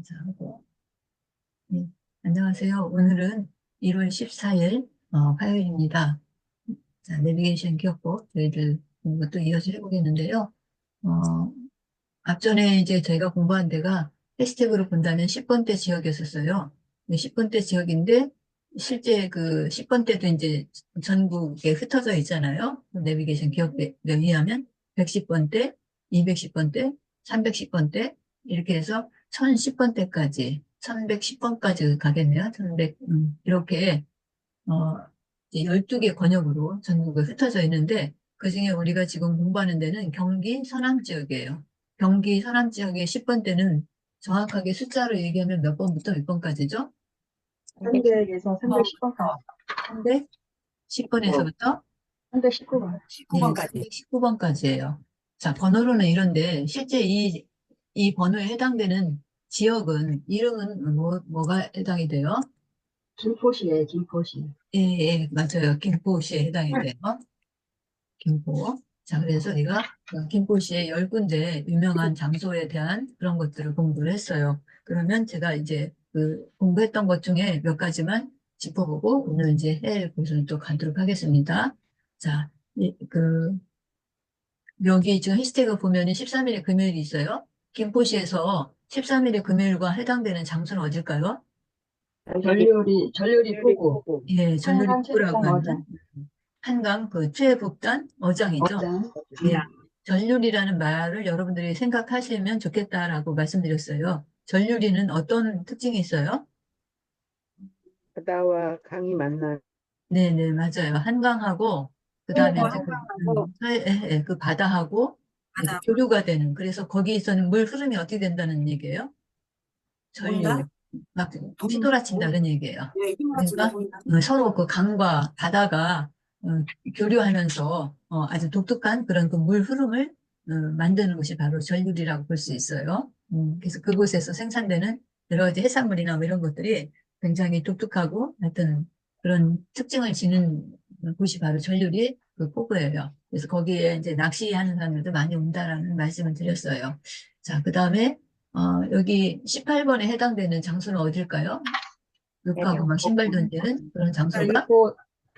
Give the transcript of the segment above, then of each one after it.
하고. 네, 안녕하세요. 오늘은 1월 14일 화요일입니다. 자, 내비게이션 기억법 저희들 또 이어서 해보겠는데요. 어, 앞전에 이제 저희가 공부한 데가 해시태그로 본다면 10번대 지역이었었어요. 10번대 지역인데 실제 그 10번대도 이제 전국에 흩어져 있잖아요. 내비게이션 기억법에 의하면 110번대, 210번대, 310번대 이렇게 해서 1010번대까지 1110번까지 가겠네요. 1100 이렇게 어, 이제 12개 권역으로 전국에 흩어져 있는데 그중에 우리가 지금 공부하는 데는 경기 서남 지역이에요. 경기 서남 지역의 10번대는 정확하게 숫자로 얘기하면 몇 번부터 몇 번까지죠? 300에서 310번까지. 310번에서부터 319번. 네, 19번까지. 319번까지예요. 자, 번호로는 이런데 실제 이 번호에 해당되는 지역은 이름은 뭐가 해당이 돼요? 김포시에, 김포시. 예, 예, 맞아요. 김포시에 해당이 돼요. 김포. 자, 그래서 내가 김포시의 10군데 유명한 장소에 대한 그런 것들을 공부를 했어요. 그러면 제가 이제 그 공부했던 것 중에 몇 가지만 짚어보고 오늘 이제 해외 곳을 또 가도록 하겠습니다. 자, 여기 지금 해시태그 보면은 13일에 금요일이 있어요. 김포시에서 13일에 금요일과 해당되는 장소는 어딜까요? 전류리 포구. 예, 전률이 한강 북부라고 책장 하는 어장. 한강 그 최북단 어장이죠. 어장. 예, 전류리라는 말을 여러분들이 생각하시면 좋겠다라고 말씀드렸어요. 전류리는 어떤 특징이 있어요? 바다와 강이 만나는 네네, 맞아요. 한강하고, 그 다음에 이제 한강하고 그 바다하고 이렇게 바다 교류가 되는, 그래서 거기서는 물 흐름이 어떻게 된다는 얘기예요? 전류. 보인다? 막 돈, 휘몰아친다는 얘기예요. 예, 힘맞춘다 그러니까 보인다. 서로 그 강과 바다가 어, 교류하면서 아주 독특한 그런 그 물 흐름을 만드는 것이 바로 전율이라고 볼 수 있어요. 그래서 그곳에서 생산되는 여러 가지 해산물이나 뭐 이런 것들이 굉장히 독특하고 하여튼 그런 특징을 지닌 곳이 바로 전율이 그 포구예요. 그래서 거기에 이제 낚시하는 사람들도 많이 온다라는 말씀을 드렸어요. 자, 그 다음에 여기 18번에 해당되는 장소는 어딜까요? 룩하고 막 신발 던지는 그런 장소가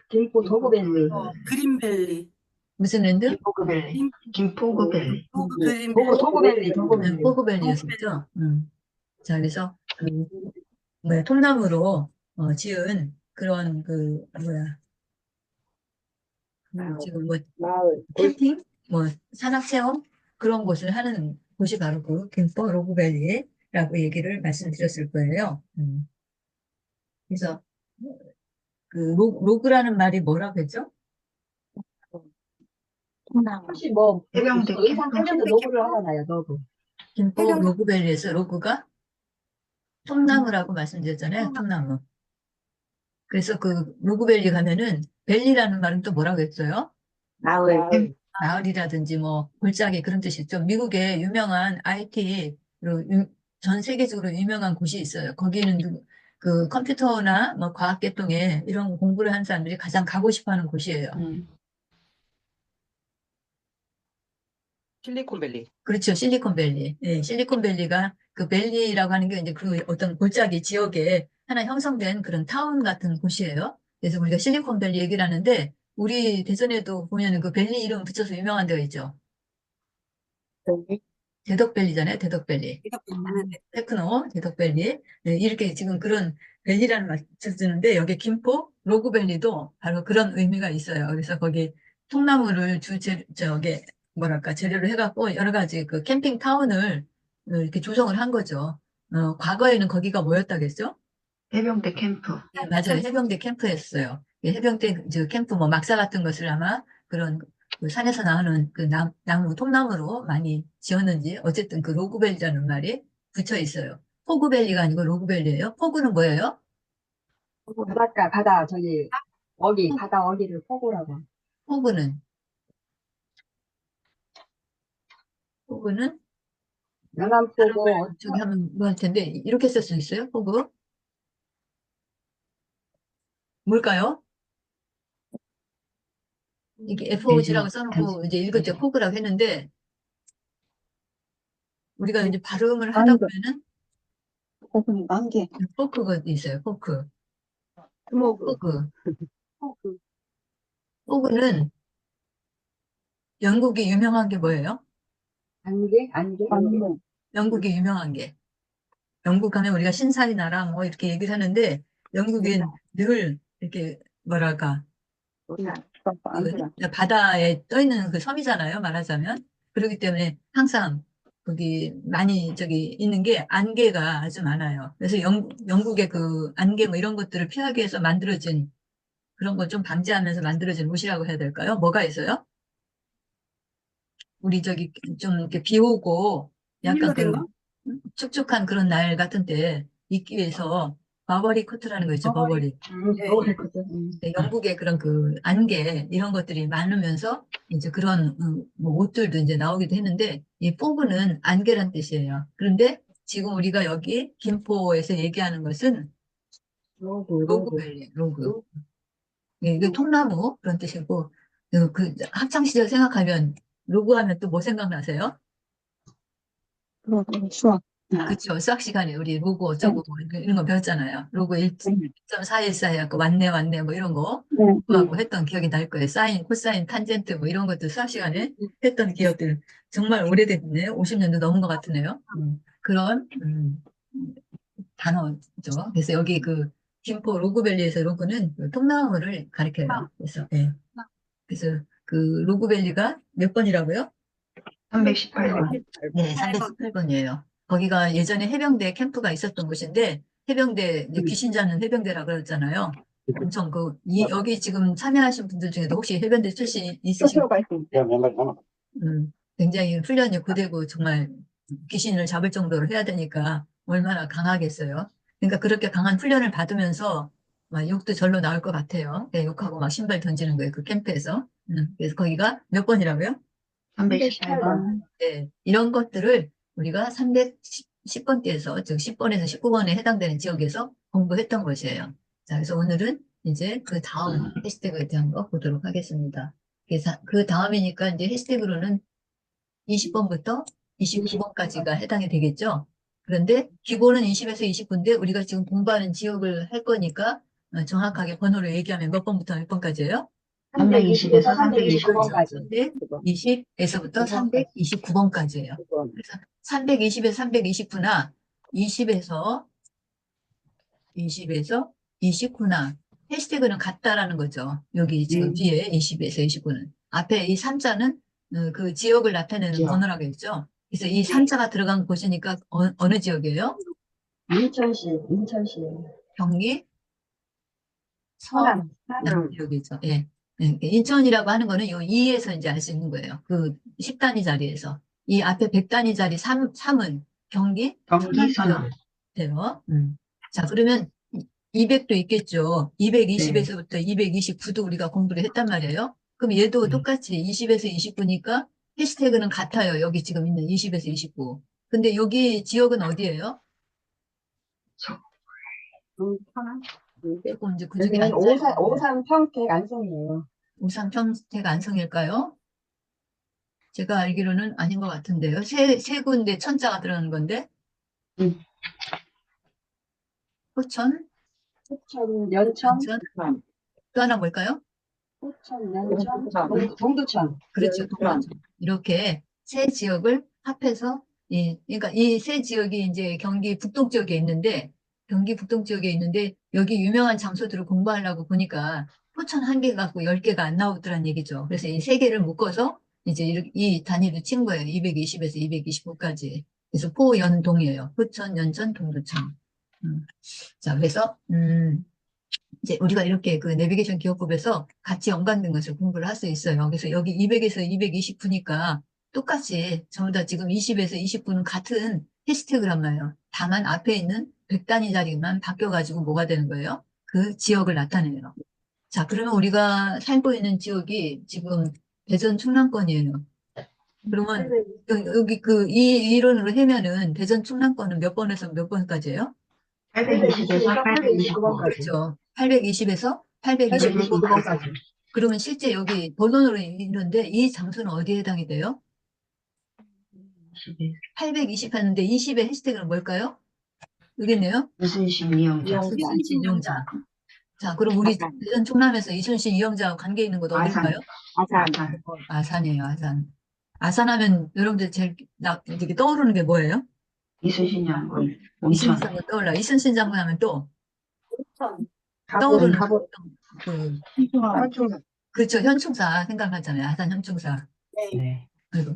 김포 도구밸리. 그린밸리. 무슨 랜드? 김포구밸리. 김, 김포구밸리. 그린밸리. 도구밸리, 네, 도구밸리. 포그밸리였었죠. 자, 그래서 그 뭐야 통나무로 지은 그런 그 뭐야 지금 뭐 마을 캠핑 뭐 산악 체험 그런 곳을 하는 곳이 바로 그 김포 로그밸리라고 얘기를 말씀드렸을 거예요. 그래서 그 로그라는 말이 뭐라고 했죠? 혹시 뭐, 해병대 의상 캠프. 팔려도 노브를 하잖아요, 노브. 김포 해병 로그밸리에서 로그가 통나무라고 말씀드렸잖아요. 통나무. 그래서 그 로그밸리 가면은 밸리라는 말은 또 뭐라고 했어요? 마을. 마을이라든지 뭐 골짜기 그런 뜻이죠. 미국에 유명한 IT로 전 세계적으로 유명한 곳이 있어요. 거기는 그 컴퓨터나 뭐 과학계통에 이런 공부를 하는 사람들이 가장 가고 싶어하는 곳이에요. 실리콘밸리. 그렇죠. 실리콘밸리. 예, 실리콘밸리가 그 밸리라고 하는 게 이제 그 어떤 골짜기 지역에 하나 형성된 그런 타운 같은 곳이에요. 그래서 우리가 실리콘밸리 얘기를 하는데 우리 대전에도 보면은 그 밸리 이름 붙여서 유명한 데가 있죠. 대덕밸리잖아요. 대덕밸리. 이렇게 있는데 테크노, 대덕밸리. 네, 이렇게 지금 그런 밸리라는 말을 쓰는데 여기 김포 로그밸리도 바로 그런 의미가 있어요. 그래서 거기 통나무를 저기 뭐랄까 재료로 해갖고 여러 가지 그 캠핑 타운을 이렇게 조성을 한 거죠. 과거에는 거기가 뭐였다겠죠? 해병대 캠프. 네, 맞아요. 해병대 캠프였어요. 예, 해병대 저 캠프 뭐 막사 같은 것을 아마 그런 그 산에서 나오는 그 나무, 통나무로 많이 지었는지 어쨌든 그 로그밸리라는 말이 붙여 있어요. 포구밸리가 아니고 로그밸리예요. 포구는 뭐예요? 바닷가, 바다, 저기, 바다 어기를 포구라고. 포구는 포구는 연안포구, 저기 하면 뭐 할 텐데 이렇게 쓸 수 있어요? 포구 뭘까요? 이게 FOG라고 써놓고 이제 읽었죠. 포구라고 했는데 우리가 이제 발음을 하다 강도. 보면은 포크는 만개. 포크가 있어요. 포크. 스모그. 포크. 포크. 포크는 영국이 유명한 게 뭐예요? 안개? 안개? 만개. 영국이 유명한 게. 영국 하면 우리가 신사의 나라 뭐 이렇게 얘기를 하는데 영국엔 늘 이렇게 뭐랄까 그 바다에 떠 있는 그 섬이잖아요, 말하자면. 그렇기 때문에 항상 거기 많이 저기 있는 게 안개가 아주 많아요. 그래서 영국의 그 안개 뭐 이런 것들을 피하기 위해서 만들어진 그런 거 좀 방지하면서 만들어진 옷이라고 해야 될까요? 뭐가 있어요? 우리 저기 좀 이렇게 비 오고 약간 그 축축한 그런 날 같은 때 입기 위해서 버버리 코트라는 거 있죠, 버버리. 그거 했거든. 네, 영국의 그런 그 안개 이런 것들이 많으면서 이제 그런 뭐 옷들도 이제 나오기도 했는데 이 포그는 안개란 뜻이에요. 그런데 지금 우리가 여기 김포에서 얘기하는 것은 로그. 로그밸리, 로그. 예, 이게 통나무 그런 뜻이고 그 학창 시절 생각하면 로그 하면 또 뭐 생각나세요? 수학. 그쵸. 수학 시간에 우리 로그 어쩌고 뭐 이런 거 배웠잖아요. 로그 1.414 해갖고 왔네 왔네 뭐 이런 거 하고 했던 기억이 날 거예요. 사인, 코사인, 탄젠트 뭐 이런 것도 수학 시간에 했던 기억들 정말 오래됐네. 50년도 넘은 것 같으네요. 그런 단어죠. 그래서 여기 그 김포 로그밸리에서 로그는 그 통나무를 가리켜요. 그래서 그래서 그 로그밸리가 몇 번이라고요? 318번. 네, 318번이에요. 거기가 예전에 해병대 캠프가 있었던 곳인데, 해병대, 이제 귀신 자는 해병대라 그랬잖아요. 엄청 여기 지금 참여하신 분들 중에도 혹시 해병대 출신 있으신, 굉장히 훈련이 고되고 정말 귀신을 잡을 정도로 해야 되니까 얼마나 강하겠어요. 그러니까 그렇게 강한 훈련을 받으면서 막 욕도 절로 나올 것 같아요. 네, 욕하고 막 신발 던지는 거예요. 그 캠프에서. 그래서 거기가 몇 번이라고요? 318번. 네, 이런 것들을 우리가 310번대에서, 즉 10번에서 19번에 해당되는 지역에서 공부했던 것이에요. 자, 그래서 오늘은 이제 그 다음 해시태그에 대한 거 보도록 하겠습니다. 그래서 그 다음이니까 이제 해시태그로는 20번부터 29번까지가 해당이 되겠죠. 그런데 기본은 20에서 29인데 우리가 지금 공부하는 지역을 할 거니까 정확하게 번호를 얘기하면 몇 번부터 몇 번까지예요? 320에서 329번까지. 네, 20에서부터 329번까지예요. 그래서 320에서 329나 20에서 29나 해시태그는 같다라는 거죠. 여기 지금 뒤에 20에서 29는. 앞에 이 3자는 그 지역을 나타내는 번호라고 했죠. 그래서 이 3자가 들어간 곳이니까 어느 지역이에요? 인천시. 경기, 호남. 서남 지역이죠. 예. 예, 인천이라고 하는 거는 요 2에서 이제 알 수 있는 거예요. 그 10단위 자리에서. 이 앞에 100단위 자리 3은 경기, 서남 돼요. 자, 그러면 200도 있겠죠. 220에서부터 229도 우리가 공부를 했단 말이에요. 그럼 얘도 똑같이 20에서 29니까 해시태그는 같아요. 여기 지금 있는 20에서 29. 근데 여기 지역은 어디예요? 조금 이제 구중이 여기는 안 짧은데. 오산 평택 안성이에요. 우산 평택 안성일까요? 제가 알기로는 아닌 것 같은데요. 세 군데 천자가 들어가는 건데. 포천, 연천, 연천, 또 하나 뭘까요? 연천, 동두천. 그렇죠. 동두천. 이렇게 세 지역을 합해서 그러니까 이 세 지역이 이제 경기 북동지역에 있는데 여기 유명한 장소들을 공부하려고 보니까 포천 한 개 갖고 10개가 안 나오더란 얘기죠. 그래서 이 세 개를 묶어서 이제 이 단위를 친 거예요. 220에서 229까지. 그래서 포연동이에요. 포천, 연천, 동두천. 자, 그래서 이제 우리가 이렇게 그 내비게이션 기억법에서 같이 연관된 것을 공부를 할 수 있어요. 그래서 여기 200에서 229니까 똑같이 전부 다 지금 20에서 29는 같은 해시태그란 말이에요. 다만 앞에 있는 100단위 자리만 바뀌어가지고 뭐가 되는 거예요? 그 지역을 나타내요. 자, 그러면 우리가 살고 있는 지역이 지금 대전 충남권이에요. 그러면 여기 이 이론으로 하면은 대전 충남권은 몇 번에서 몇 번까지예요? 820에서 829번까지. 그렇죠. 820에서 829번까지. 829번까지. 그러면 실제 여기 본론으로 있는데 이 장소는 어디에 해당이 돼요? 820 하는데 20의 해시태그는 뭘까요? 여기 있네요. 이순신, 이영자. 이순신, 이영자. 자, 그럼 우리 아산. 대전 충남에서 이순신, 이영자와 관계 있는 곳 어딘가요? 아산. 아산. 아산이에요, 아산. 아산 하면 여러분들 제일 이렇게 떠오르는 게 뭐예요? 이순신 장군. 온천. 이순신 장군 떠올라. 이순신 장군 하면 또 가보, 떠오르는 가보. 그, 현충. 그렇죠. 현충사 생각하잖아요. 아산 현충사. 네. 아이고,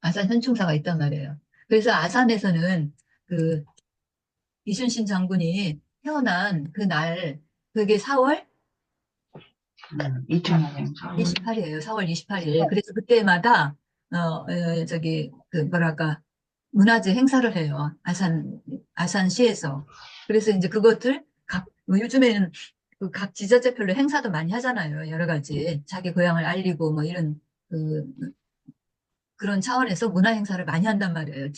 아산 현충사가 있단 말이에요. 그래서 아산에서는 그 이순신 장군이 태어난 그 날, 그게 4월 2000년. 28일이에요. 4월 28일. 그래서 그때마다, 저기, 그, 뭐랄까, 문화재 행사를 해요. 아산시에서. 그래서 이제 그것들, 요즘에는 그 각 지자체별로 행사도 많이 하잖아요. 여러 가지. 자기 고향을 알리고 뭐 이런, 그, 그런 차원에서 문화 행사를 많이 한단 말이에요.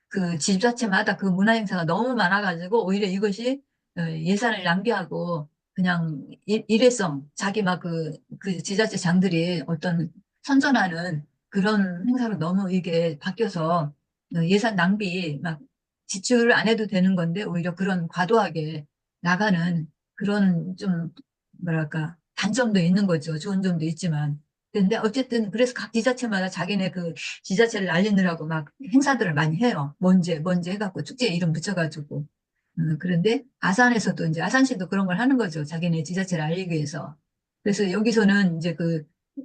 그 지자체마다 그 문화 행사가 너무 많아가지고 오히려 이것이 예산을 낭비하고 그냥 일회성 자기 막 그 지자체 장들이 어떤 선전하는 그런 행사로 너무 이게 바뀌어서 예산 낭비 막 지출을 안 해도 되는 건데 오히려 그런 과도하게 나가는 그런 좀 뭐랄까 단점도 있는 거죠. 좋은 점도 있지만. 근데 어쨌든 그래서 각 지자체마다 자기네 그 지자체를 알리느라고 막 행사들을 많이 해요. 뭔지 해갖고 축제 이름 붙여가지고. 그런데 아산에서도 이제 아산시도 그런 걸 하는 거죠. 자기네 지자체를 알리기 위해서. 그래서 여기서는 이제 그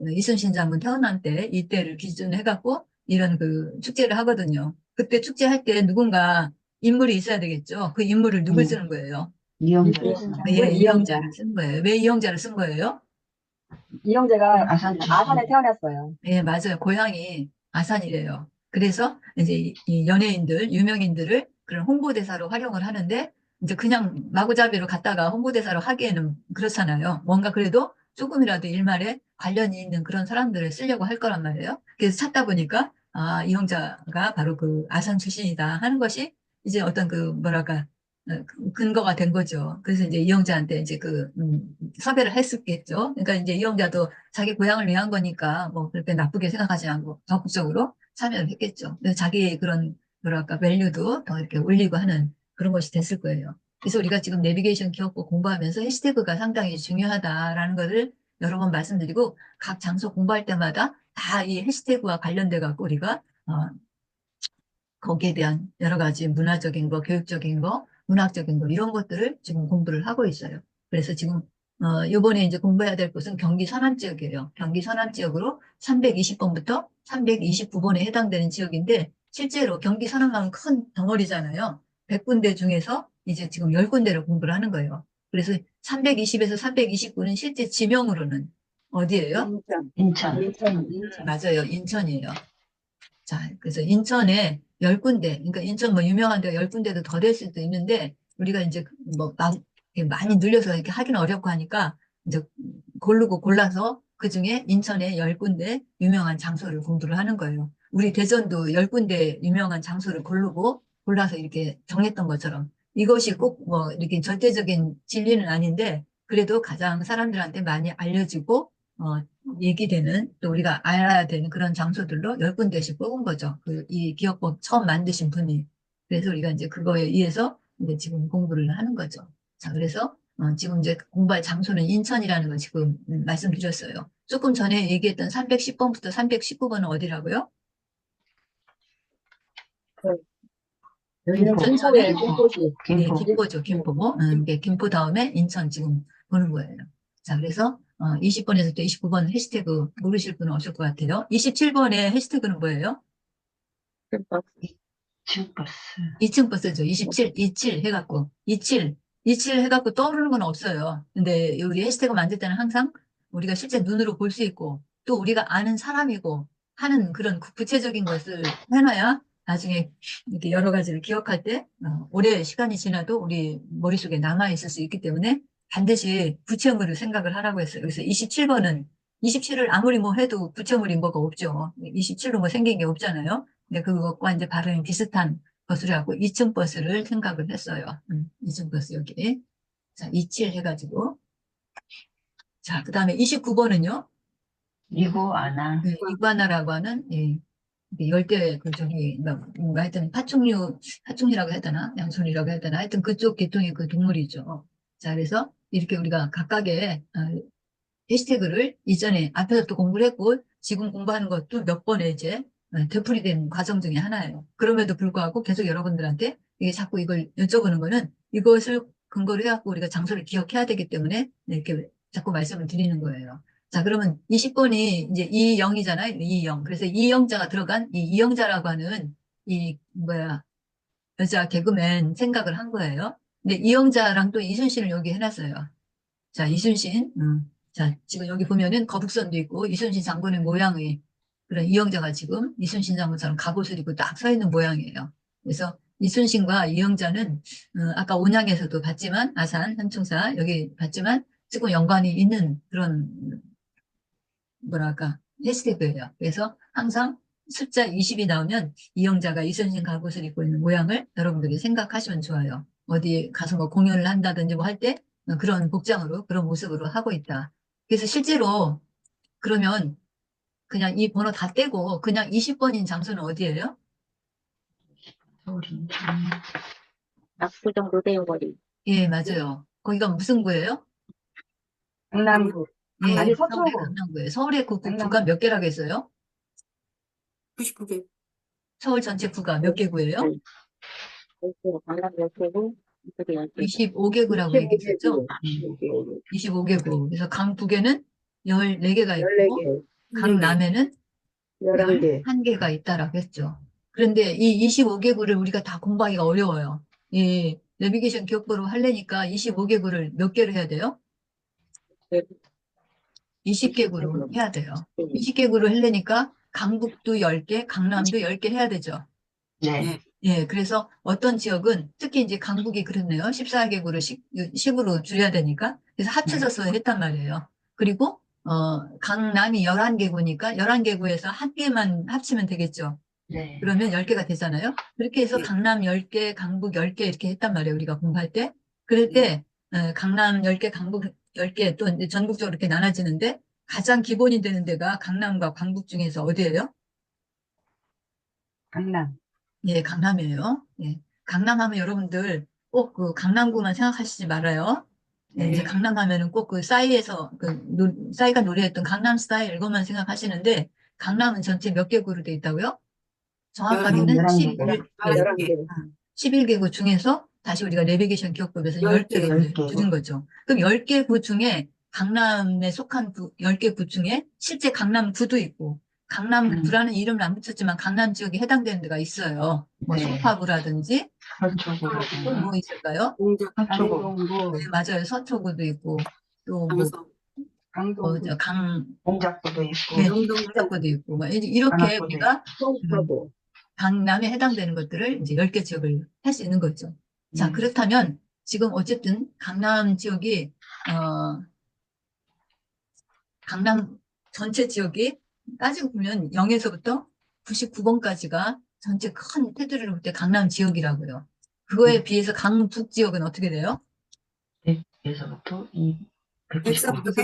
이순신 장군 태어난 때 이때를 기준으로 해갖고 이런 그 축제를 하거든요. 그때 축제할 때 누군가 인물이 있어야 되겠죠. 그 인물을 누굴 쓰는 거예요? 이영자. 예, 이영자를 쓴 거예요. 왜 이영자를 쓴 거예요? 이영재가 아산 출신. 아산에 태어났어요. 예, 맞아요. 고향이 아산이래요. 그래서 이제 이 연예인들, 유명인들을 그런 홍보대사로 활용을 하는데 이제 그냥 마구잡이로 갔다가 홍보대사로 하기에는 그렇잖아요. 뭔가 그래도 조금이라도 일말에 관련이 있는 그런 사람들을 쓰려고 할 거란 말이에요. 그래서 찾다 보니까 아, 이영자가 바로 그 아산 출신이다 하는 것이 이제 어떤 그 뭐랄까 근거가 된 거죠. 그래서 이제 이영자한테 이제 섭외를 했었겠죠. 그러니까 이제 이영자도 자기 고향을 위한 거니까 뭐 그렇게 나쁘게 생각하지 않고 적극적으로 참여를 했겠죠. 그래서 자기 그런 뭐랄까 밸류도 더 이렇게 올리고 하는 그런 것이 됐을 거예요. 그래서 우리가 지금 내비게이션 기억법 공부하면서 해시태그가 상당히 중요하다라는 것을 여러 번 말씀드리고 각 장소 공부할 때마다 다 이 해시태그와 관련돼 갖고 우리가 거기에 대한 여러 가지 문화적인 거, 교육적인 거, 문학적인 거 이런 것들을 지금 공부를 하고 있어요. 그래서 지금 이번에 이제 공부해야 될 곳은 경기 서남 지역이에요. 경기 서남 지역으로 320번부터 329번에 해당되는 지역인데 실제로 경기 서남하면 큰 덩어리잖아요. 100군데 중에서 이제 지금 10군데를 공부를 하는 거예요. 그래서 320에서 329는 실제 지명으로는 어디예요? 인천. 인천. 인천. 맞아요. 인천이에요. 자, 그래서 인천에 10군데, 그러니까 인천 뭐 유명한 데가 10군데도 더 될 수도 있는데, 우리가 이제 이렇게 많이 늘려서 이렇게 하기는 어렵고 하니까, 이제 고르고 골라서 그 중에 인천에 10군데 유명한 장소를 공부를 하는 거예요. 우리 대전도 10군데 유명한 장소를 고르고 골라서 이렇게 정했던 것처럼 이것이 꼭 뭐 이렇게 절대적인 진리는 아닌데, 그래도 가장 사람들한테 많이 알려지고, 어, 얘기되는 또 우리가 알아야 되는 그런 장소들로 10군데씩 뽑은 거죠. 이 기억법 처음 만드신 분이. 그래서 우리가 이제 그거에 의해서 이제 지금 공부를 하는 거죠. 자, 그래서 지금 이제 공부할 장소는 인천이라는 걸 지금 말씀드렸어요. 조금 전에 얘기했던 310번부터 319번은 어디라고요? 여기는 김포에 김포시. 네, 김포. 김포죠, 김포. 이게 김포 다음에 인천 지금 보는 거예요. 자, 그래서 20번에서 또 29번 해시태그 모르실 분은 없을 것 같아요. 27번의 해시태그는 뭐예요? 층버스. 2층 버스죠. 27 해갖고 27 해갖고 떠오르는 건 없어요. 근데 우리 해시태그 만들 때는 항상 우리가 실제 눈으로 볼 수 있고 또 우리가 아는 사람이고 하는 그런 구체적인 것을 해놔야 나중에 이렇게 여러 가지를 기억할 때 오래 시간이 지나도 우리 머릿속에 남아있을 수 있기 때문에 반드시 구체물을 생각을 하라고 했어요. 그래서 27번은 27을 아무리 뭐 해도 구체물이 뭐가 없죠. 27로 뭐 생긴 게 없잖아요. 근데 그것과 이제 발음이 비슷한 것으로 하고 2층 버스를 생각을 했어요. 2층 버스 여기. 자, 27 해가지고. 자, 그 다음에 29번은요. 이구 아나. 이구아나라고 하는, 예, 열대, 뭔가 하여튼 파충류라고 해야 되나? 양손이라고 해야 되나? 하여튼 그쪽 계통의 그 동물이죠. 자, 그래서 이렇게 우리가 각각의 해시태그를 이전에 앞에서 또 공부를 했고, 지금 공부하는 것도 몇 번에 이제 되풀이된 과정 중에 하나예요. 그럼에도 불구하고 계속 여러분들한테 이게 자꾸 이걸 여쭤보는 거는 이것을 근거로 해갖고 우리가 장소를 기억해야 되기 때문에 이렇게 자꾸 말씀을 드리는 거예요. 자, 그러면 20번이 이제 이영이잖아요. 이영. 그래서 이영자가 들어간 이 이영자라고 하는 여자 개그맨 생각을 한 거예요. 근데 이영자랑 또 이순신을 여기 해놨어요. 자, 이순신. 자, 지금 여기 보면은 거북선도 있고 이순신 장군의 모양의 그런 이영자가 지금 이순신 장군처럼 갑옷을 입고 딱 서 있는 모양이에요. 그래서 이순신과 이영자는 아까 온양에서도 봤지만 아산, 현충사 여기 봤지만 조금 연관이 있는 그런 해시태그예요. 그래서 항상 숫자 20이 나오면 이영자가 이순신 갑옷을 입고 있는 모양을 여러분들이 생각하시면 좋아요. 어디 가서 뭐 공연을 한다든지 뭐 할 때 그런 복장으로 그런 모습으로 하고 있다. 그래서 실제로 그러면 그냥 이 번호 다 떼고 그냥 20번인 장소는 어디예요? 서울 인천. 압구정 로데오거리. 예, 맞아요. 거기가 무슨 구예요? 강남구. 예, 아니, 서울의 서초구. 강남구예요. 서울의 강남. 구가 몇 개라고 했어요? 99개. 서울 전체 구가 몇 개 구예요? 강남 10개고, 이쪽에 10개. 25개 구라고 얘기했었죠? 25개구. 그래서 강북에는 14개가 있고, 강남에는 11개가 있다라고 했죠. 그런데 이 25개구를 우리가 다 공부하기가 어려워요. 이 내비게이션 기억도로 하려니까 25개구를 몇 개를 해야 돼요? 20개구로 해야 돼요. 20개구를 하려니까 강북도 10개, 강남도 10개 해야 되죠. 네. 예, 그래서 어떤 지역은 특히 이제 강북이 그렇네요. 14개구를 10으로 줄여야 되니까. 그래서 합쳐져서 했단 말이에요. 그리고 강남이 11개구니까 11개구에서 한 개만 합치면 되겠죠. 네. 그러면 10개가 되잖아요. 그렇게 해서 강남 10개, 강북 10개 이렇게 했단 말이에요. 우리가 공부할 때. 그럴 때 강남 10개, 강북 10개 또 이제 전국적으로 이렇게 나눠지는데 가장 기본이 되는 데가 강남과 강북 중에서 어디예요? 강남. 예, 강남이에요. 예. 강남 하면 여러분들 꼭 그 강남구만 생각하시지 말아요. 예, 이제 네. 강남 하면은 꼭 그 싸이에서 싸이가 노래했던 강남 스타일 이것만 생각하시는데 강남은 전체 몇 개구로 돼 있다고요? 정확하게는 11개. 11개구 중에서 다시 우리가 내비게이션 기억법에서 10개로 10개. 줄인 거죠. 그럼 10개구 중에 강남에 속한 10개 구 중에 실제 강남구도 있고 강남구라는 이름을 안 붙였지만 강남 지역에 해당되는 데가 있어요. 뭐 네. 송파구라든지 또 서초구라든가. 뭐 있을까요? 공작, 서초구. 강동구. 네, 맞아요. 서초구도 있고 또 뭐 강서, 강동구. 공작구도 있고. 네, 영동구, 동작구도 있고 뭐 이렇게 관악구도 우리가 송파구. 강남에 해당되는 것들을 이제 10개 지역을 할 수 있는 거죠. 자, 그렇다면 지금 어쨌든 강남 지역이, 강남 전체 지역이 따지고 보면 0에서부터 99번까지가 전체 큰 테두리를 볼 때 강남 지역이라고요. 그거에 비해서 강북 지역은 어떻게 돼요? 100에서부터 199. 104부터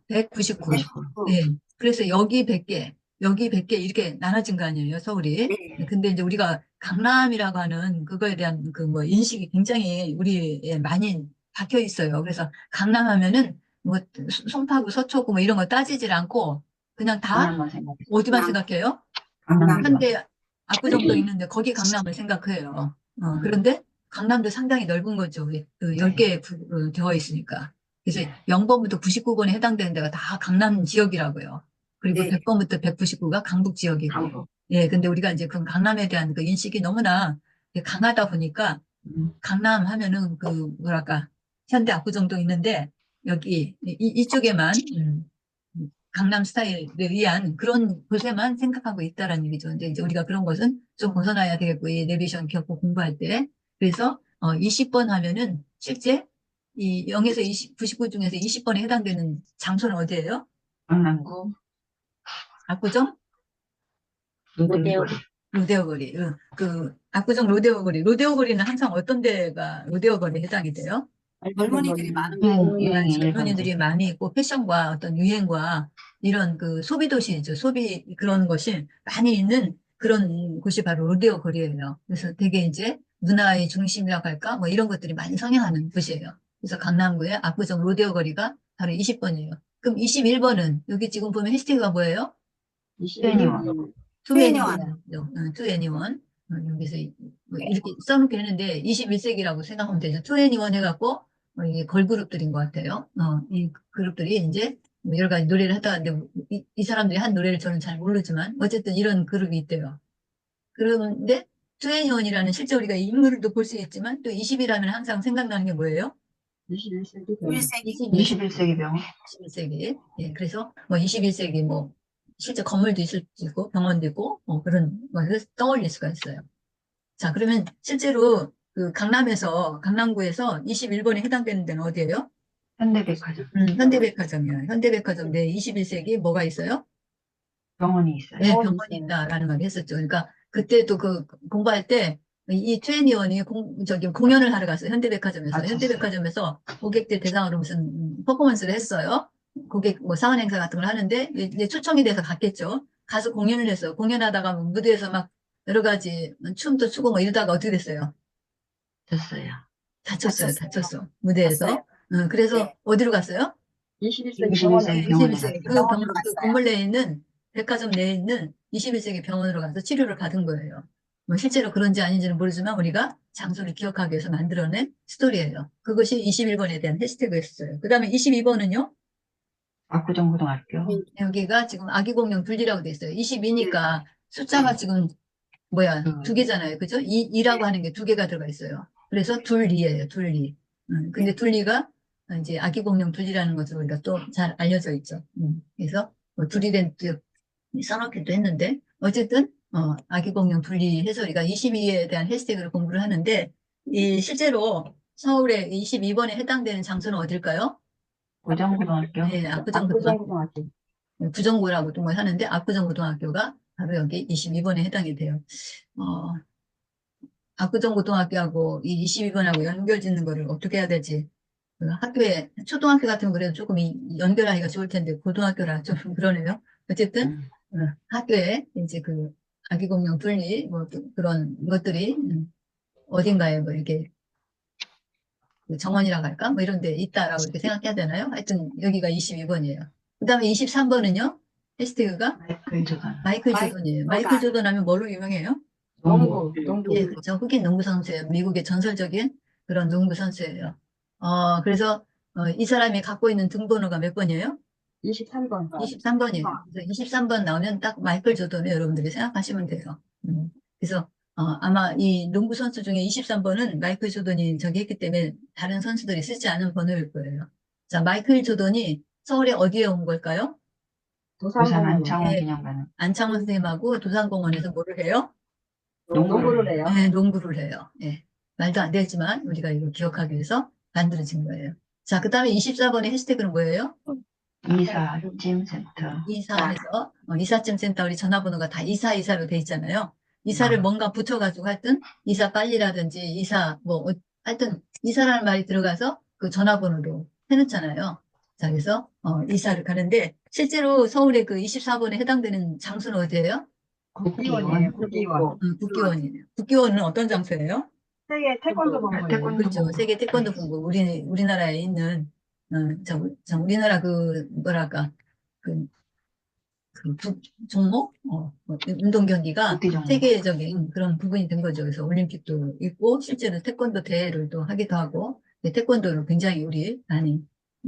199. 199. 네. 그래서 여기 100개, 여기 100개 이렇게 나눠진 거 아니에요, 서울이. 네. 근데 이제 우리가 강남이라고 하는 그거에 대한 그 뭐 인식이 굉장히 우리에 많이 박혀 있어요. 그래서 강남 하면은 뭐 송파구, 서초구 뭐 이런 거 따지질 않고 그냥 다 강남만 생각해. 어디만 강남. 생각해요? 강남. 현대 압구정도 있는데 거기 강남을 생각해요. 그런데 강남도 상당히 넓은 거죠. 그 10개 되어 있으니까. 그래서 0번부터 99번에 해당되는 데가 다 강남 지역이라고요. 그리고 네. 100번부터 199가 강북 지역이고. 강북. 예, 근데 우리가 이제 그 강남에 대한 그 인식이 너무나 강하다 보니까 강남 하면은 현대 압구정도 있는데 여기 이쪽에만 강남 스타일에 의한 그런 곳에만 생각하고 있다라는 얘기죠. 근데 이제 우리가 그런 것은 좀 벗어나야 되겠고, 이 내비게이션 기억법 공부할 때. 그래서, 20번 하면은 실제 이 0에서 99 중에서 20번에 해당되는 장소는 어디예요? 강남구. 압구정? 로데오거리. 로데오거리. 압구정 로데오거리. 로데오거리는 항상 어떤 데가 로데오거리에 해당이 돼요? 젊은이들이 많은 유행이 젊은이들이 많이 있고 패션과 어떤 유행과 이런 그 소비 도시죠. 소비 그런 것이 많이 있는 그런 곳이 바로 로데오 거리예요. 그래서 되게 이제 문화의 중심이라고 할까? 뭐 이런 것들이 많이 성행하는 곳이에요. 그래서 강남구의 압구정 로데오 거리가 바로 20번이에요. 그럼 21번은 여기 지금 보면 해시태그가 뭐예요? 21번. 투애니원. 투애니원. 여기서 뭐 이렇게 써놓긴 했는데 21세기라고 생각하면 되죠. 투애니원 해갖고 이게 걸그룹들인 것 같아요. 이 그룹들이 이제 뭐 여러 가지 노래를 하다가 근데 이 사람들이 한 노래를 저는 잘 모르지만 어쨌든 이런 그룹이 있대요. 그런데 투애니원이라는 실제 우리가 인물도 볼 수 있지만 또 20이라면 항상 생각나는 게 뭐예요? 21세기 병원. 1세기 21세기 병원. 21세기. 예, 그래서 뭐 21세기 뭐 실제 건물도 있을 수 있고 병원도 있고 뭐 그런 것을 떠올릴 수가 있어요. 자, 그러면 실제로 그 강남구에서 21번에 해당되는 데는 어디예요? 현대백화점. 현대백화점이요. 현대백화점 내 21세기 뭐가 있어요? 병원이 있어요. 네, 병원이 있다라는 말을 했었죠. 그러니까 그때도 그 공부할 때 이 트웬티원이 저기 공연을 하러 갔어요. 현대백화점에서. 맞췄어요. 현대백화점에서 고객들 대상으로 무슨 퍼포먼스를 했어요. 고객 뭐 사원 행사 같은 걸 하는데 이제 초청이 돼서 갔겠죠. 가서 공연을 했어요. 공연하다가 뭐 무대에서 막 여러 가지 춤도 추고 뭐 이러다가 어떻게 됐어요? 됐어요. 다쳤어요. 다쳤어요. 다쳤어. 무대에서. 다쳤어요? 그래서 네. 어디로 갔어요? 21세기 21세기 병원에 21세기 갔어요. 그 병원으로 그 갔어요. 건물 내에 있는 백화점 내에 있는 21세기 병원으로 가서 치료를 받은 거예요. 뭐 실제로 그런지 아닌지는 모르지만 우리가 장소를 기억하기 위해서 만들어낸 스토리예요. 그것이 21번에 대한 해시태그였어요. 그 다음에 22번은요? 압구정고등학교. 여기가 지금 아기공룡 둘리라고 돼 있어요. 22니까 숫자가 지금 뭐야 두 개잖아요. 그죠? 2라고 하는 게 두 개가 들어가 있어요. 그래서 둘리예요. 둘리. 근데 둘리가 이제 아기공룡 둘리라는 것으로 우리가 또 잘 알려져 있죠. 그래서 뭐 둘리된 뜻 써놓기도 했는데 어쨌든 아기공룡 둘리 해서 우리가 22에 대한 해시태그를 공부를 하는데 이 실제로 서울의 22번에 해당되는 장소는 어딜까요? 고정고등학교. 네, 압구정고등학교. 압구정고등학교. 구정고라고 또 뭐 하는데 압구정고등학교가 바로 여기 22번에 해당이 돼요. 어, 압구정고등학교하고 이 22번하고 연결 짓는 거를 어떻게 해야 되지? 그 학교에 초등학교 같은 거 그래도 조금 연결하기가 좋을 텐데 고등학교라 좀 그러네요. 어쨌든 학교에 이제 그 아기공룡 분리 뭐 그런 것들이 어딘가에 뭐 이렇게 그 정원이라고 할까? 뭐 이런 데 있다라고 이렇게 생각해야 되나요? 하여튼 여기가 22번이에요. 그 다음에 23번은요? 해시태그가 마이클 조던. 마이클 마이클 조던이에요. 조던. 마이클 조던 하면 뭐로 유명해요? 농구. 예, 농구. 그렇죠. 흑인 농구 선수예요. 미국의 전설적인 그런 농구 선수예요. 그래서 이 사람이 갖고 있는 등번호가 몇 번이에요? 23번. 23번이에요. 그래서 23번 나오면 딱 마이클 조던을 여러분들이 생각하시면 돼요. 그래서 아마 이 농구 선수 중에 23번은 마이클 조던이 저기 했기 때문에 다른 선수들이 쓰지 않은 번호일 거예요. 자, 마이클 조던이 서울에 어디에 온 걸까요? 부산 도산공원. 안창원 네. 기념관은 안창원 선생님하고 도산공원에서 뭐를 해요? 농구를 해요. 네, 농구를 해요. 예. 말도 안 되지만 우리가 이거 기억하기 위해서 만들어진 거예요. 자, 그 다음에 24번의 해시태그는 뭐예요? 이사찜센터. 이사해서 이사쯤 센터 우리 전화번호가 다 이사로 돼 있잖아요. 이사를 뭔가 붙여가지고 하여튼 이사 빨리라든지 이사 뭐 하여튼 이사라는 말이 들어가서 그 전화번호로 해놓잖아요. 자, 그래서 이사를 가는데 실제로 서울의 그 24번에 해당되는 장소는 어디예요? 국기원이에요. 국기원. 국기원이에요. 국기원은 어떤 장소예요? 세계 태권도 본부예요. 태권도 그렇죠. 본부. 세계 태권도 본부. 우리나라에 있는, 우리나라 그, 뭐랄까, 그, 종목? 뭐 운동 경기가 국제 종목. 세계적인 그런 부분이 된 거죠. 그래서 올림픽도 있고, 실제로 태권도 대회를 또 하기도 하고, 태권도를 굉장히 우리,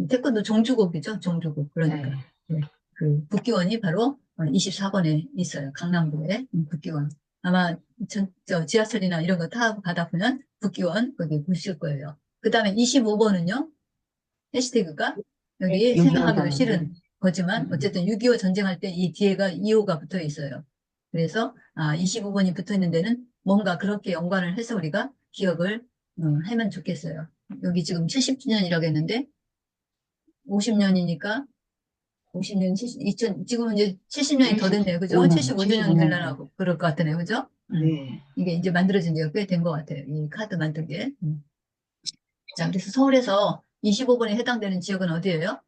태권도 종주국이죠. 종주국. 그러니까. 네. 네. 그 국기원이 바로 24번에 있어요. 강남구에 국기원. 아마 지하철이나 이런 거 타고 가다 보면 국기원 거기 보실 거예요. 그 다음에 25번은요. 해시태그가 여기 6.25 생각하기도 전쟁. 싫은 거지만 어쨌든 6.25 전쟁할 때 이 뒤에가 2호가 붙어 있어요. 그래서 25번이 붙어 있는 데는 뭔가 그렇게 연관을 해서 우리가 기억을 하면 좋겠어요. 여기 지금 70주년이라고 했는데 50년이니까 50년, 지금은 이제 70년이 더 됐네요. 그죠? 75주년 되려고 그럴 것 같으네요. 그죠? 네. 이게 이제 만들어진 지가 꽤 된 것 같아요. 이 카드 만든 게. 자, 그래서 서울에서 25번에 해당되는 지역은 어디예요?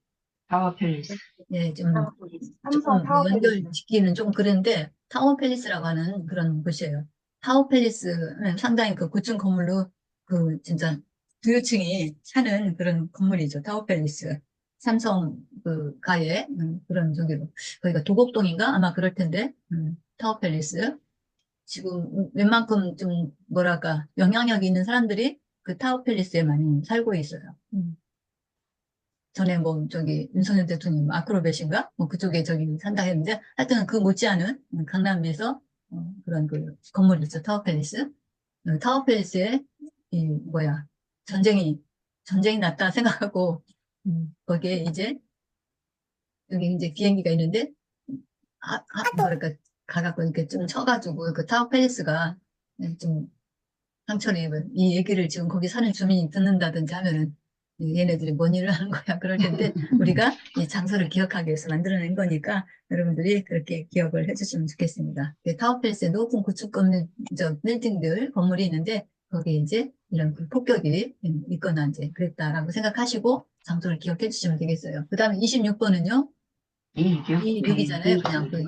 타워 팰리스. 예, 좀 삼성 조금 타워 연결 팰리스. 짓기는 좀 그런데 타워 팰리스라고 하는 그런 곳이에요. 타워 팰리스는 상당히 그 고층 건물로 그 진짜 부유층이 사는 그런 건물이죠. 타워 팰리스. 삼성 그 가에 그런 저기로 거기가 도곡동인가 아마 그럴 텐데 타워 팰리스. 지금 웬만큼 좀 뭐랄까 영향력 있는 사람들이 그 타워 팰리스에 많이 살고 있어요. 전에 뭐 저기 윤석열 대통령 뭐 아크로벳인가 뭐 그쪽에 저기 산다 했는데 하여튼 그 못지않은 강남에서 그런 그 건물이 있죠. 타워 팰리스. 타워 팰리스에 이 뭐야 전쟁이 났다 생각하고 거기에 이제 여기 이제 비행기가 있는데 뭐랄까 가갖고 이렇게 좀 쳐가지고 그 타워 팰리스가 좀 상처를 입은 이 얘기를 지금 거기 사는 주민이 듣는다든지 하면은 얘네들이 뭔 일을 하는 거야 그럴 텐데 우리가 이 장소를 기억하기 위해서 만들어낸 거니까 여러분들이 그렇게 기억을 해주시면 좋겠습니다. 타워팰리스에 높은 구축 건물, 빌딩들 건물이 있는데 거기에 이제 이런 그 폭격이 있거나 이제 그랬다라고 생각하시고 장소를 기억해 주시면 되겠어요. 그 다음에 26번은요. 26이잖아요. 그냥 그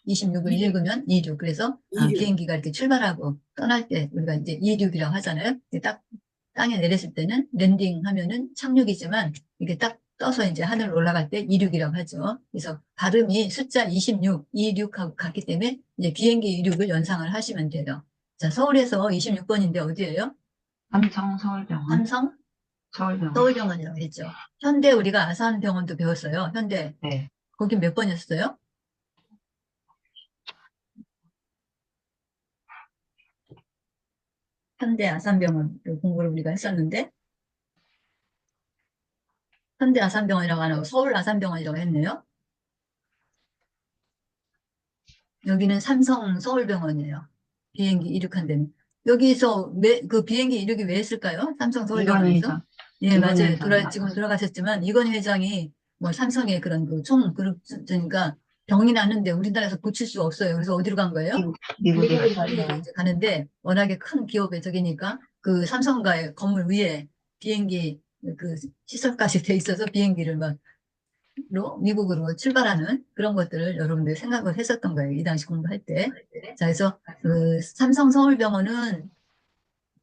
26을 읽으면 26. 그래서 26. 비행기가 이렇게 출발하고 떠날 때 우리가 이제 26이라고 하잖아요. 딱 땅에 내렸을 때는 랜딩 하면은 착륙이지만 이게 딱 떠서 이제 하늘 올라갈 때 26이라고 하죠. 그래서 발음이 숫자 26, 26하고 같기 때문에 이제 비행기 26을 연상을 하시면 돼요. 자, 서울에서 26번인데 어디예요? 삼성 서울병원. 삼성 서울병원. 서울병원이라고 했죠. 현대 우리가 아산병원도 배웠어요. 현대. 네. 거기 몇 번이었어요? 현대 아산병원 공부를 우리가 했었는데 현대 아산병원이라고 안 하고 서울 아산병원이라고 했네요. 여기는 삼성 서울병원이에요. 비행기 이륙한 데는. 여기서 그 비행기 이륙이 왜 했을까요? 삼성 이건희 서울병원에서? 회장. 예, 이건희 맞아요. 회장. 지금 돌아가셨지만 이건희 회장이 뭐 삼성의 그런 그 그러니까 병이 나는데 우리나라에서 고칠 수 없어요. 그래서 어디로 간 거예요? 미국에 미국에 가서. 미국에 이제 가는데 워낙에 큰 기업의 적이니까 그 삼성가의 건물 위에 비행기 그 시설까지 돼 있어서 비행기를 막 미국으로 출발하는 그런 것들을 여러분들 생각을 했었던 거예요. 이 당시 공부할 때. 자, 그래서 그 삼성 서울병원은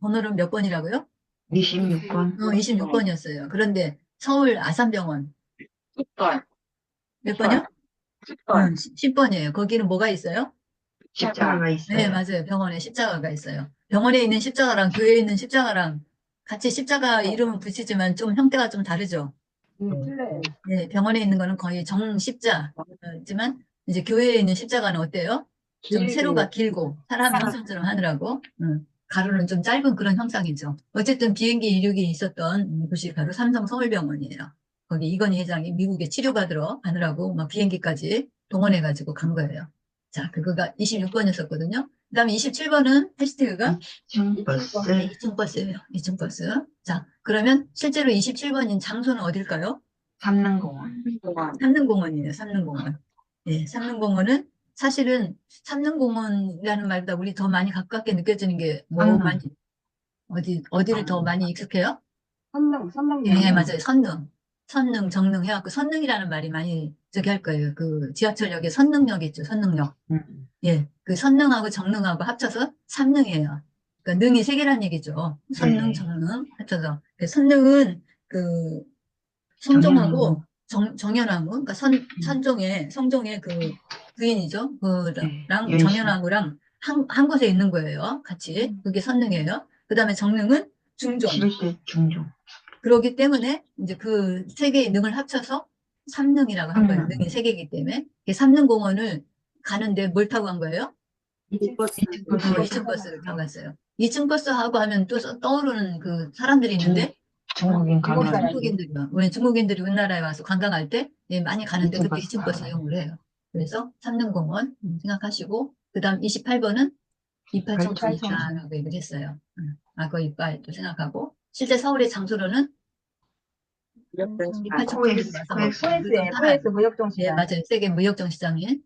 번호는 몇 번이라고요? 26번. 26번이었어요. 그런데 서울 아산병원 10번. 몇 번이요? 10번. 10번이에요. 거기는 뭐가 있어요? 십자가가 네, 있어요. 맞아요. 병원에 십자가가 있어요. 병원에 있는 십자가랑 교회에 있는 십자가랑 같이 십자가 이름은 붙이지만 좀 형태가 좀 다르죠. 틀려요. 네, 병원에 있는 거는 거의 정십자지만 이제 교회에 있는 십자가는 어때요? 좀 세로가 길고 사람 형상처럼 하느라고 가로는 좀 짧은 그런 형상이죠. 어쨌든 비행기 이륙이 있었던 곳이 바로 삼성 서울병원이에요. 거기 이건희 회장이 미국에 치료받으러 가느라고 막 비행기까지 동원해가지고 간 거예요. 자, 그거가 26번이었었거든요. 그 다음에 27번은 해시태그가 2층 버스. 네, 2층 버스예요. 2층 버스. 자, 그러면 실제로 27번인 장소는 어딜까요? 삼릉공원. 삼릉공원이에요. 삼릉공원. 예, 삼릉공원은 사실은 삼릉공원이라는 말보다 우리 더 많이 가깝게 느껴지는 게 뭐 삼릉. 많이 어디를 더 많이 익숙해요? 선릉. 예, 맞아요. 선릉, 정릉 해갖고 선릉이라는 말이 많이 저기 할 거예요. 그 지하철역에 선릉역 있죠. 선릉역. 예, 그 선릉하고 정릉하고 합쳐서 삼릉이에요. 그러니까 능이 세 개란 얘기죠. 선릉, 네. 정릉 합쳐서. 선릉은 그 성종하고 정연왕후, 그러니까 성종의 그 부인이죠. 그랑 네, 정연왕후랑 한 곳에 있는 거예요. 같이. 그게 선릉이에요. 그 다음에 정릉은 중종. 11대 중종. 그러기 때문에 이제 그 세 개의 능을 합쳐서 삼능이라고 한 거예요. 능이 세 개이기 때문에. 삼능공원을 가는데 뭘 타고 간 거예요? 2층 버스. 2층 버스를 타고 갔어요. 2층 버스하고 하면 또 떠오르는 그 사람들이 있는데 중국인 관광. 중국인들이요. 우리 중국인들이 우리나라에 와서 관광할 때 많이 가는데 그때 2층 버스 가요. 이용을 해요. 그래서 삼릉공원 생각하시고 그 다음 28번은 이팔청춘 이사라고 얘기를 했어요. 악어 이빨 또 생각하고 실제 서울의 장소로는 이팔청춘 포엑스 무역정시장. 예, 맞아요. 세계 무역전시장인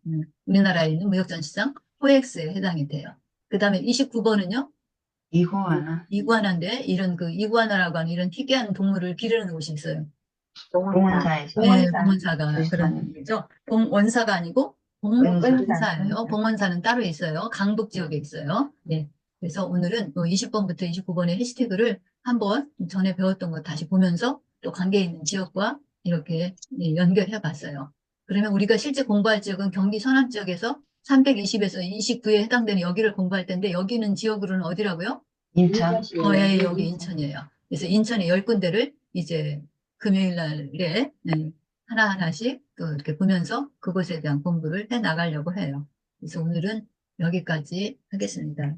우리나라에 있는 무역전시장 포엑스에 해당이 돼요. 그 다음에 29번은요. 이구아나. 이구아나인데 이런 그 이구아나라고 하는 이런 희귀한 동물을 기르는 곳이 있어요. 봉원사에서. 네, 봉원사. 봉원사가 그런 비슷한. 거죠. 봉원사가 아니고 은사. 봉원사예요. 봉원사는 따로 있어요. 강북 지역에 있어요. 네. 그래서 오늘은 20번부터 29번의 해시태그를 한번 전에 배웠던 거 다시 보면서 또 관계 있는 지역과 이렇게 연결해 봤어요. 그러면 우리가 실제 공부할 지역은 경기 서남 지역에서 320에서 29에 해당되는 여기를 공부할 텐데 여기는 지역으로는 어디라고요? 인천. 예, 여기 인천이에요. 그래서 인천의 10군데를 이제 금요일 날에 하나하나씩 또 이렇게 보면서 그것에 대한 공부를 해 나가려고 해요. 그래서 오늘은 여기까지 하겠습니다.